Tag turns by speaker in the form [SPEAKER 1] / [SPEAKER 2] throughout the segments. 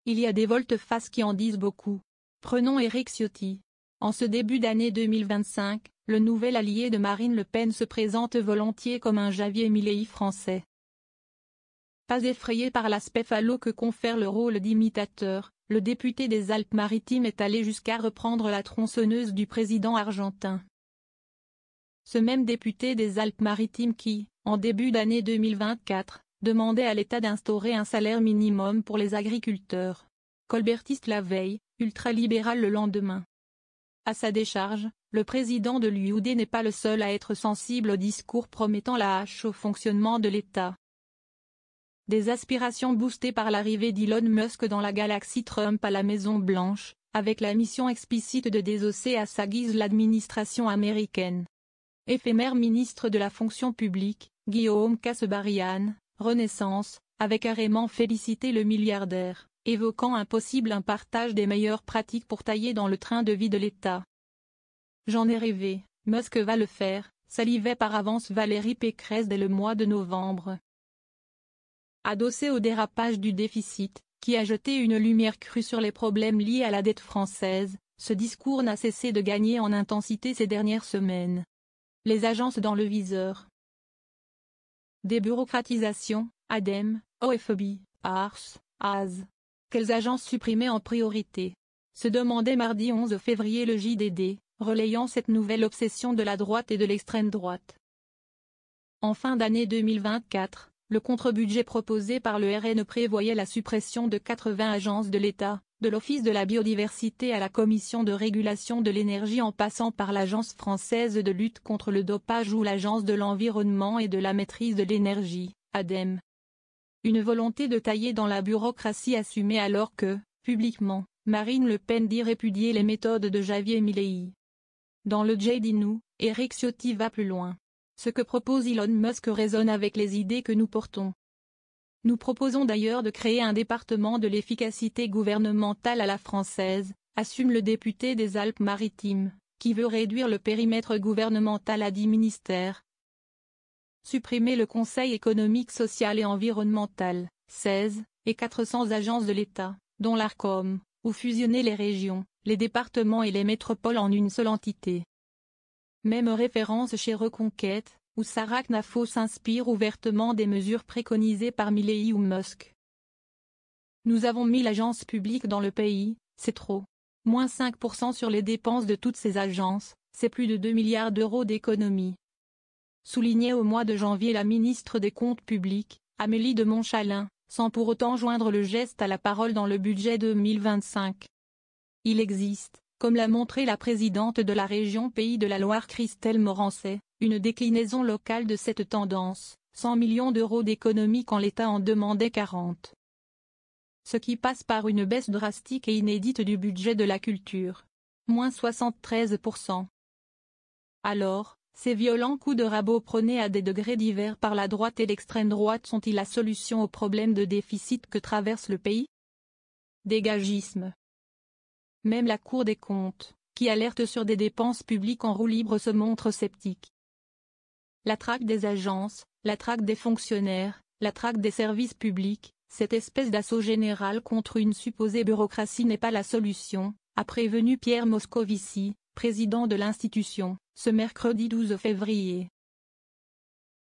[SPEAKER 1] il y a des volte-face qui en disent beaucoup. Prenons Éric Ciotti. En ce début d'année 2025, le nouvel allié de Marine Le Pen se présente volontiers comme un Javier Milei français. Pas effrayé par l'aspect phallo que confère le rôle d'imitateur, le député des Alpes-Maritimes est allé jusqu'à reprendre la tronçonneuse du président argentin. Ce même député des Alpes-Maritimes qui, en début d'année 2024, demandait à l'État d'instaurer un salaire minimum pour les agriculteurs. Colbertiste la veille, ultralibéral le lendemain. À sa décharge, le président de l'UD n'est pas le seul à être sensible au discours promettant la hache au fonctionnement de l'État. Des aspirations boostées par l'arrivée d'Elon Musk dans la galaxie Trump à la Maison-Blanche, avec la mission explicite de désosser à sa guise l'administration américaine. Éphémère ministre de la fonction publique, Guillaume Kasbarian, Renaissance, avait carrément félicité le milliardaire, évoquant un possible partage des meilleures pratiques pour tailler dans le train de vie de l'État. J'en ai rêvé, Musk va le faire, salivait par avance Valérie Pécresse dès le mois de novembre. Adossé au dérapage du déficit, qui a jeté une lumière crue sur les problèmes liés à la dette française, ce discours n'a cessé de gagner en intensité ces dernières semaines. Les agences dans le viseur. Débureaucratisation, ADEME, OFEI, ARS, AZ. Quelles agences supprimer en priorité? Se demandait mardi 11 février le JDD, relayant cette nouvelle obsession de la droite et de l'extrême droite. En fin d'année 2024, le contre-budget proposé par le RN prévoyait la suppression de 80 agences de l'État, de l'Office de la biodiversité à la Commission de régulation de l'énergie en passant par l'Agence française de lutte contre le dopage ou l'Agence de l'environnement et de la maîtrise de l'énergie, ADEME. Une volonté de tailler dans la bureaucratie assumée alors que, publiquement, Marine Le Pen dit répudier les méthodes de Javier Milei. Dans le JDD, Éric Ciotti va plus loin. Ce que propose Elon Musk résonne avec les idées que nous portons. Nous proposons d'ailleurs de créer un département de l'efficacité gouvernementale à la française, assume le député des Alpes-Maritimes, qui veut réduire le périmètre gouvernemental à 10 ministères. Supprimer le Conseil économique, social et environnemental, 16, et 400 agences de l'État, dont l'ARCOM, ou fusionner les régions, les départements et les métropoles en une seule entité. Même référence chez Reconquête, où Sarah Knafo s'inspire ouvertement des mesures préconisées par Milei ou Musk. Nous avons 1000 agences publiques dans le pays, c'est trop. Moins 5% sur les dépenses de toutes ces agences, c'est plus de 2 milliards d'euros d'économies. Soulignait au mois de janvier la ministre des Comptes publics, Amélie de Montchalin, sans pour autant joindre le geste à la parole dans le budget 2025. Il existe, comme l'a montré la présidente de la région Pays de la Loire Christelle Morancet, une déclinaison locale de cette tendance, 100 millions d'euros d'économies quand l'État en demandait 40. Ce qui passe par une baisse drastique et inédite du budget de la culture. Moins 73%. Alors, ces violents coups de rabot prônés à des degrés divers par la droite et l'extrême droite sont-ils la solution au problème de déficit que traverse le pays? Dégagisme. Même la Cour des comptes, qui alerte sur des dépenses publiques en roue libre se montre sceptique. La traque des agences, la traque des fonctionnaires, la traque des services publics, cette espèce d'assaut général contre une supposée bureaucratie n'est pas la solution, a prévenu Pierre Moscovici, président de l'institution, ce mercredi 12 février.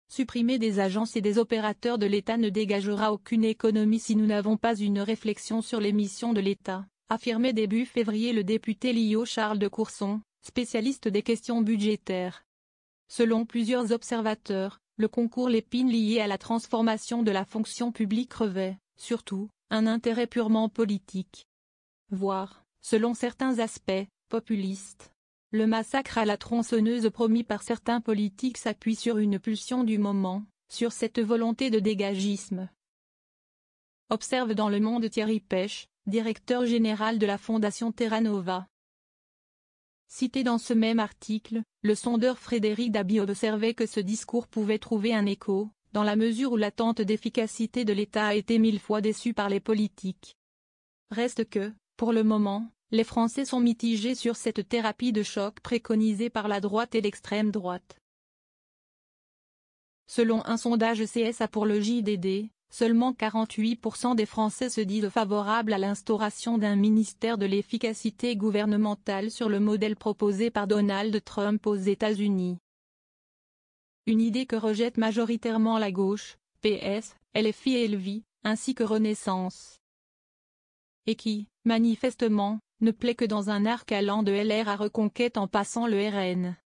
[SPEAKER 1] Supprimer des agences et des opérateurs de l'État ne dégagera aucune économie si nous n'avons pas une réflexion sur les missions de l'État, affirmait début février le député Lio Charles de Courson, spécialiste des questions budgétaires. Selon plusieurs observateurs, le concours Lépine lié à la transformation de la fonction publique revêt, surtout, un intérêt purement politique. Voire, selon certains aspects, populiste. Le massacre à la tronçonneuse promis par certains politiques s'appuie sur une pulsion du moment, sur cette volonté de dégagisme. Observe dans Le Monde Thierry Pêche, directeur général de la Fondation Terra Nova. Cité dans ce même article, le sondeur Frédéric Dabi observait que ce discours pouvait trouver un écho, dans la mesure où l'attente d'efficacité de l'État a été 1000 fois déçue par les politiques. Reste que, pour le moment, les Français sont mitigés sur cette thérapie de choc préconisée par la droite et l'extrême droite. Selon un sondage CSA pour le JDD, Seulement 48% des Français se disent favorables à l'instauration d'un ministère de l'efficacité gouvernementale sur le modèle proposé par Donald Trump aux États-Unis. Une idée que rejette majoritairement la gauche, PS, LFI et LFI, ainsi que Renaissance. Et qui, manifestement, ne plaît que dans un arc allant de LR à Reconquête en passant le RN.